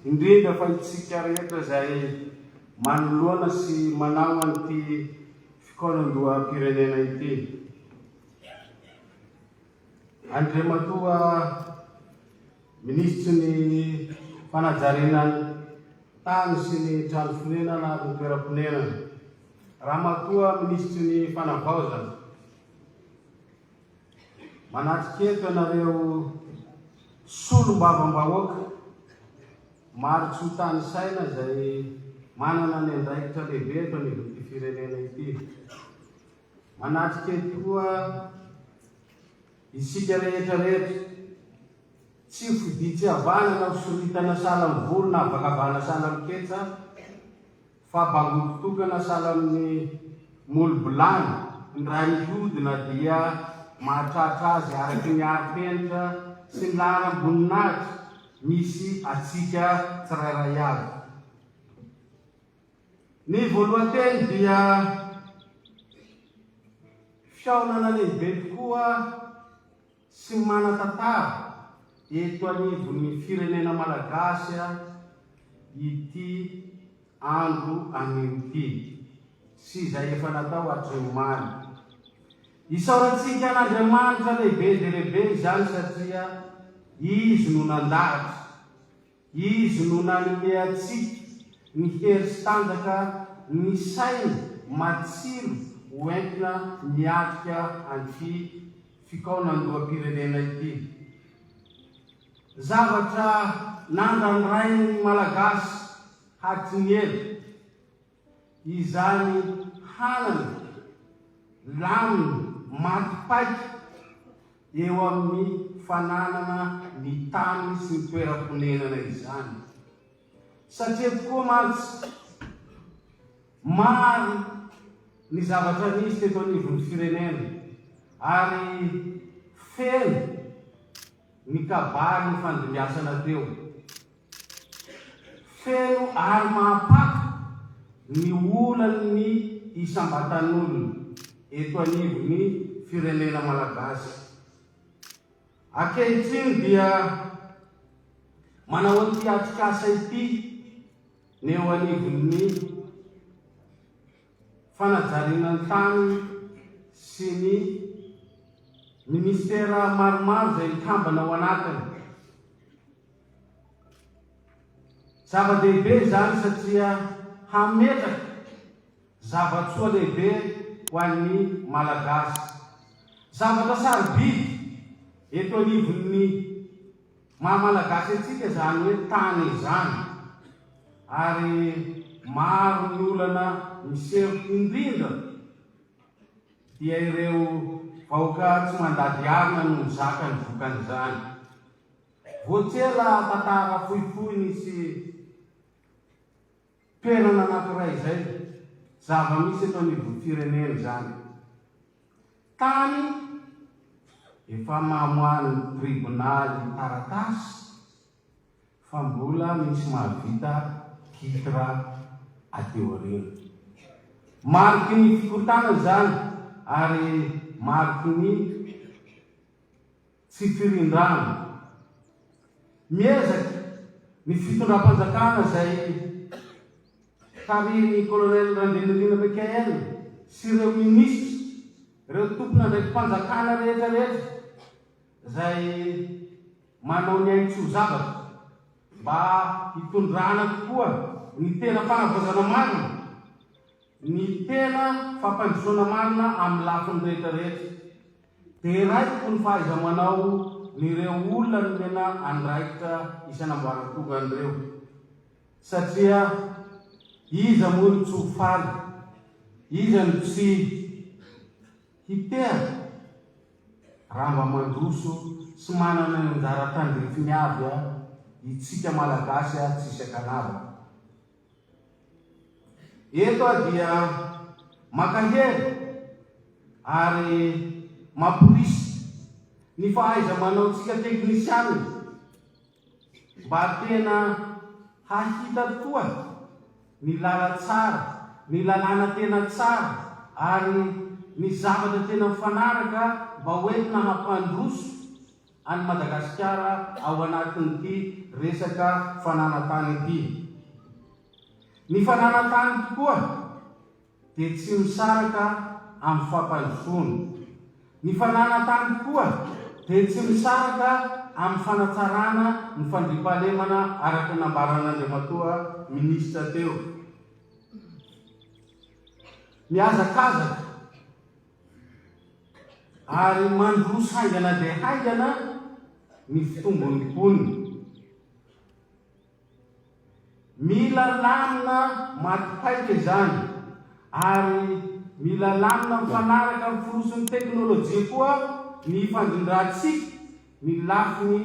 indrindra fa itsika rehetra izay manoloana sy manao an'ity fikaonan-doam-pirenena ity. Andriamatoa Ministry ny Fanajariana Tany sy ny Trano Fonenana ary ny Toeram-ponenana, Ramatoa Ministry ny Fanavaozana, manatrika eto ianareo solom-bava-bahoaka marotsy ho tany saina izay manana ny andraikitra lehibe eto an'ity firenena ity. Manatrika eto koa isika rehetrarehetra tsy fidi tsy havana na hosoritana sahala amin'ny volo na havakavana sahala amin'ny ketsa, fa bangotokana sahala amin'ny molo-bolany ny raha mihodina dia mahatratra azy araky ny ari-penitra sy ny laharam-boninahitra misy atsika tsirairay avy. Ny voalohanteny dia fihaonana lehibe tokoa sy mana-tantara eto anivon'ny firenena malagasy ity andro an'ity sy izay efa natao hatromany. Isaorantsika an'Andriamanitra lehibe dia lehibe izany satria izy no nandahatra, izy no nanome atsika ny hery sy tanjaka ny saina matsiro hoentina miatrika an'ity fikaonan-doam-pirenena ity. Zavatra nandramray ny malagasy hatiny elo, izany hanana laminy matipaiky eo amin'ny fananana ny tany sy ny toeram-ponenana izany. Satria tokoa mantsy maro ny zavatra nisy teto anivon'ny firenena ary feno ny kabary ny fandiniasana teo, feno ary mahapaka ny olany isam-batan'olona eto anivon'ny firenena malagasy. Ankehitriny dia manao an'ity atrikasa ity ny eo anivon'ny fanajariana tany sy ny ministera maromaro izay mikambana ao anatiny. Zava-dehibe izany satria hametraka zavatsoa lehibe ho an'ny malagasy. Zavatra sarobidy eto anivon'ny maha-malagasy atsika izany hoe tany izany, ary maro ny olana miseho indrindra dia ireo vahoaka tsy mandady arina no mizaka ny vokan'izany. Voatsela tantara fohifohy nisy toerana anankiray izay, zava-misy eto anivon'ny firenena izany. Tany efa mamoahany tribonaly taratasy fa mbola misy mahavita kitra ateo aoriana. Mariky ny fikotana izany ary mariky ny tsy firindrana. Miezaky ny fitondram-panjakana izay tarin'ny kolonely Randrianirina Mikaela sy ireo minisitry, ireo tompona ndraiky mpanjakana rehetrarehetra izay manao ny aintso zavatra mba hitondrana tokoa ny tena fanavaozana marina, ny tena fampandrosoana marina amin'ny lafiny rehetrarehetra. Dia raiko ny fahaiza-manao n'ireo olona nomena andraikitra isanamboaran-tongan'ireo, satria iza moa ny tsy ho faly, iza ny tsy hitera raha mba mandroso sy manana ny anjara tandrifiny avy itsika malagasy tsisy akanava. Eto dia makahery ary mamporisy ny fahaiza-manao tsika teknisiany mba tena hahita toa ny lala tsara, ny lalàna tena tsara ary ny zavatra tena mifanaraka mba hoentina hampandroso any Madagasikara ao anatin'ity resaka fananantany ity. Ny fananantany tokoa dia tsy misaraka amin'ny fampandrosoana. Ny fananantany tokoa dia tsy misaraka amin'ny fanatsarana ny fandriampahalemana araka nambaran'Andriamatoa minisitra teo. Mihazakazaka ary mandroso haingana dia haingana ny fitombon'ny mponina. Mila lamina matipaika izany ary mila lamina mifanaraka amin'ny fonoson'ny teknôlôjia koa ny fandrindrahantsika ny lafiny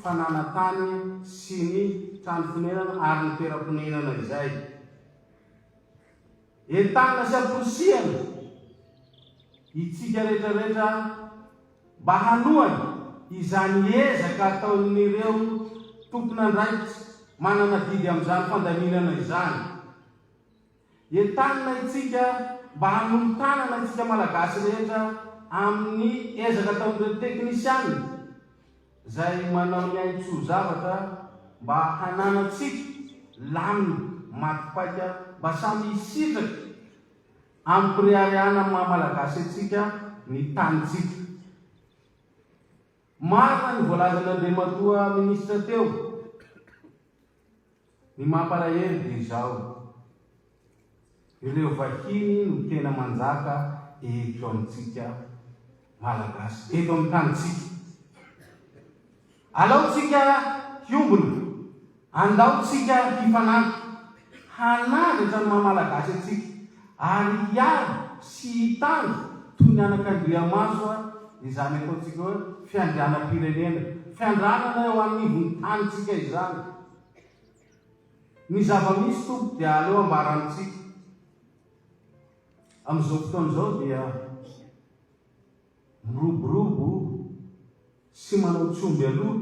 fananantany sy ny trano fonenana ary ny toeram-ponenana izay. Entanina sy amporosiana itsika rehetrarehetra mba hanohany izany ezaka ataon'ireo tompon'andraikitra manana didy amin'izany fandaminana izany. Entanina itsika mba hanomtanana itsika malagasy rehetra amin'ny ezaka ataon'ireo teknisiana izay manao ny aintso zavatra mba hananatsika lamina matipaika mba samy hisitraka amin'ny pirehariana maha-malagasy atsika ny tanitsika. Marina ny voalazan'Andriamatoa minisitra teo. Ny mampalahelo dia izao, ireo vahiny no tena manjaka eto amintsika malagasy, eto amin'ny tanitsika. Alaotsika hiombona, andaotsika hifanampy, hanavitra ny maha-malagasy atsika ary hiaro sy hitany toy ny anak'Andriamaso izany ataontsika hoe fiandrianam-pirenena, fiandranana eo anivon'ny tanitsika izany. Ny zava-misy tompo dia aleo ambarantsika. Amin'izao fotoan'izao dia miroborobo sy manao tsomby aloha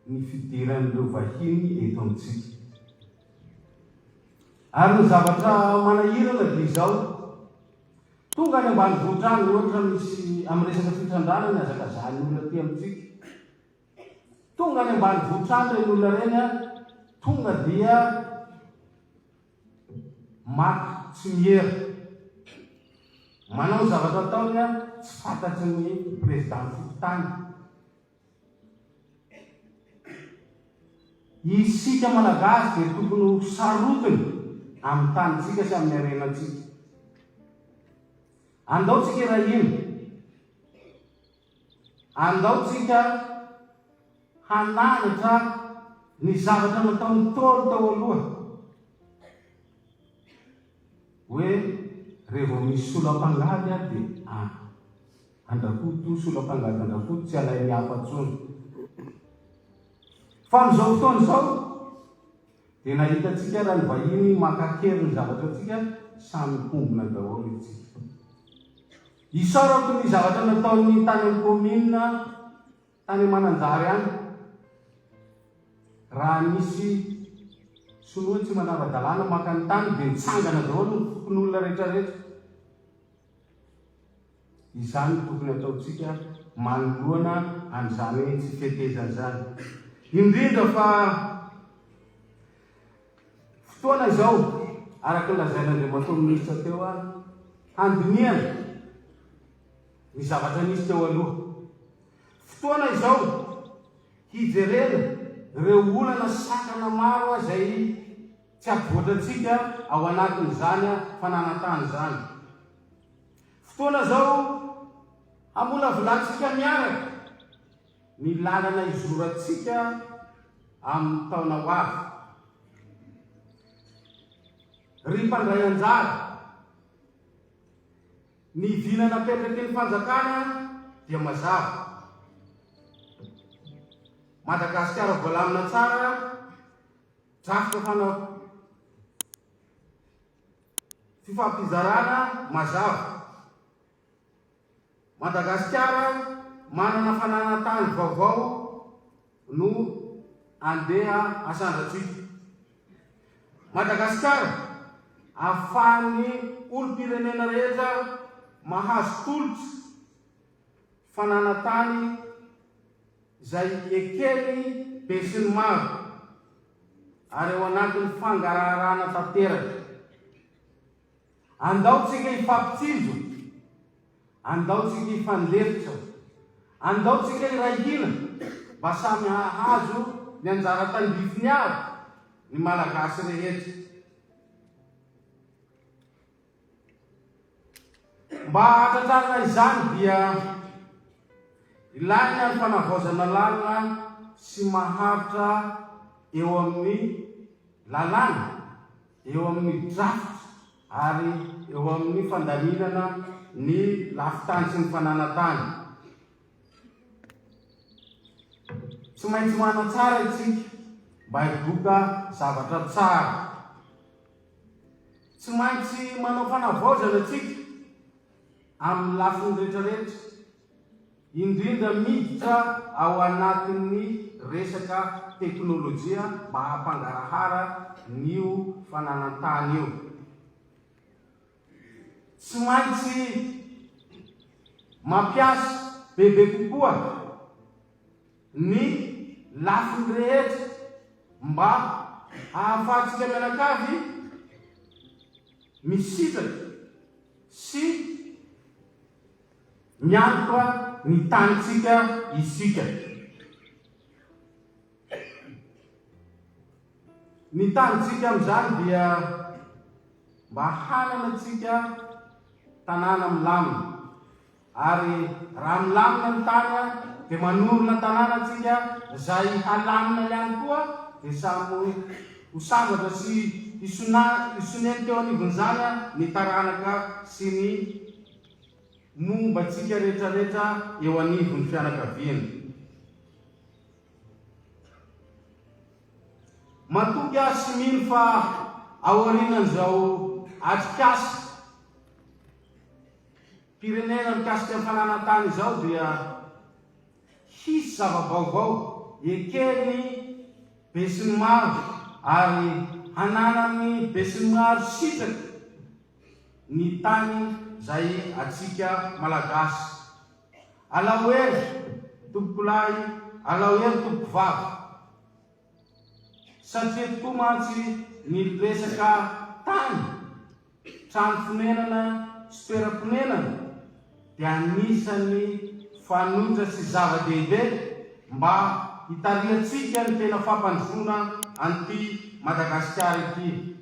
ny fidiran'ireo vahiny eto amintsika. Ary ny zavatra manahirana dia izao, tonga any ambanivohitra any ohatra misy amin'ny resaka fitrandrana ny azakazany olona aty amintsika. Tonga any ambanivohitra any reny olona reny tonga dia maty tsy mihera, manao zavatra ataony tsy fantatry ny président fokontany. Isika malagasy dia tokony sarotiny amin'ny tanitsika sy amin'ny harenatsika. Andaotsika irahina, andaotsika hananatra ny zavatra nataon'ny Ntaolo tao aloha, hoe rehefa misy solam-pangady dia andrakoto solam-pangady andrakoto tsy alain'ny hafa-tsony. Fa amin'izao fotoan'izao dia nahitatsika raha ny vahiny makakery ny zavatra atsika samy kombona daholo itsika. Isaorako ny zavatra nataon'ny tany amin'ny komina tany Mananjary any. Raha misy sinoa tsy manara-dalàna maka ny tany dia mitsangana daholo ny fokon'olona rehetrarehetra. Izany tokony ataontsika manoloana an'izany hoe tsy fihetezana izany. Indrindra fa fotoana izao araka ny lazain'Andriamatoa minisitra teo handiniana ny zavatra nisy teo aloha. Fotoana izao hijerena ireo olana sakana maro izay tsy ampivoatratsika ao anatin'izany fananantany izany. Fotoana izao hamolavolanatsika miaraka ny lalana izoratsika amin'ny taona ho avy. Ry mpandray anjara, ny vina napetraky ny fanjakana dia mazava. Madagasikara voalamina tsara, drafoka fanao fifampizarana mazava. Madagasikara manana fananantany vaovao no andeha asandratsika. Madagasikara ahafahan'ny olom-pirenena rehetra mahazo tolotra fananantany izay ekely be sy ny maro ary eo anatin'ny fangaraharaana tanteraka. Andaotsika hifampitsinjo, andaotsika hifanlefitra, andaotsika hirahina mba samy hahazo ny anjara tandrifiny avy ny malagasy rehetra. Mba hahatratrarina izany dia ilaina ny fanavaozana lalina sy maharitra eo amin'ny lalàna, eo amin'ny drafitra ary eo amin'ny fandaminana ny lafitany sy ny fananantany. Tsy maintsy mana tsara itsika mba hidoka zavatra tsara. Tsy maintsy manao fanavaozana itsika amin'ny lafiny rehetrarehetra, indrindra miditra ao anatin'ny resaka teknôlôjia mba hampangarahara n'io fananantany io. Tsy maintsy mampiasa bebe kokoa ny lafiny rehetra mba hahafahantsika mianakavy misitraka sy miantoka ny tanitsika isika. Ny tanitsika amin'izany dia mba hanana tsika tanàna milamina, ary raha milamina ny tany dia manorina tanàna tsika izay halamina ihany koa, dia samy ho sambatra sy hisoneny teo anivon'izany ny taranaka sy ny momba tsika rehetrarehetra eo anivon'ny fianakaviana. Matoky aho sy mino fa aorianan'izao atrikasa pirenena mikasika ny fananantany izao dia hisy zava-baovao ekely be sy ny maro, ary hananany be sy ny maro sitraka ny tany izay atsika malagasy. Alahoery tompokolahy, alahoery tompokovavy, satria tokoa mantsy ny resaka tany, trano fonenana sy toeram-ponenana dia anisany fanotra sy zava-dehibe mba hitariantsika ny tena fampandroana an'ity Madagasikara ity.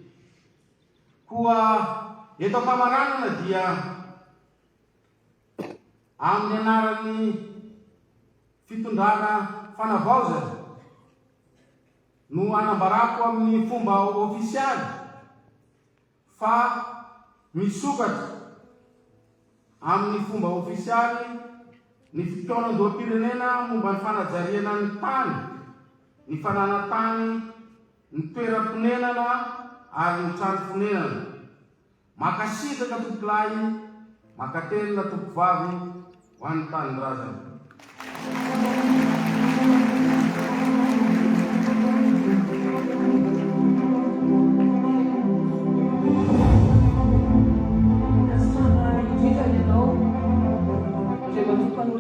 Koa eto am-pamaranana dia amin'ny anaran'ny fitondrana fanavaozana no anambarako amin'ny fomba ofisialy fa misokatra amin'ny fomba ofisialy ny fitaonan-doam-pirenena momba ny fanajariana ny tany, ny fananantany, ny toeram-ponenana ary ny trano fonenana. Makasitraka tompokolahy, makatelina tompovavy ho an'ny tanindrazana.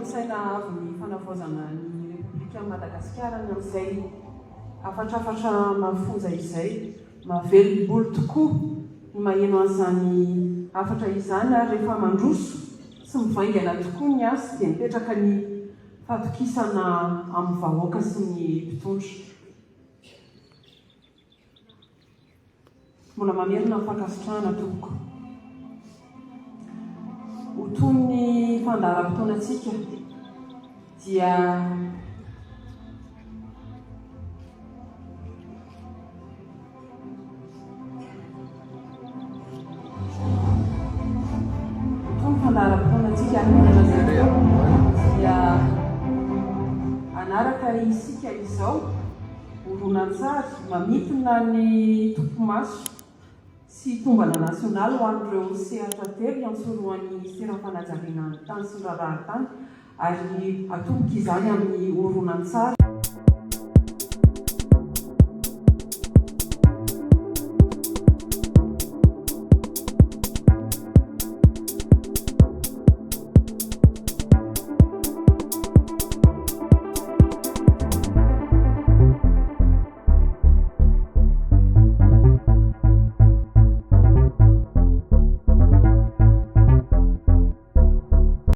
Saina avy ny fanavaozana ny Repoblika Madagasikara amin'izay afatrafatra mafonja izay, mahavelom-bolo tokoa ny maheno an'izany afatra izany, ary rehefa mandroso sy mivaingana tokoa ny asa dia mipetraka ny fatokisana amin'ny vahoaka sy ny mpitondra. Mbola mamerina fankasitrahana tompoko. Ho toy ny fandaharam-potoanantsika dia anaraka isika izao horonan-tsary mamitona ny tompomaso sy tombana nasionaly ho an'ireo sehatra telo iansoroan'ny seram-panajariana ny tany sy ny raharahan-tany, ary atomboka izany amin'ny horonan-tsary.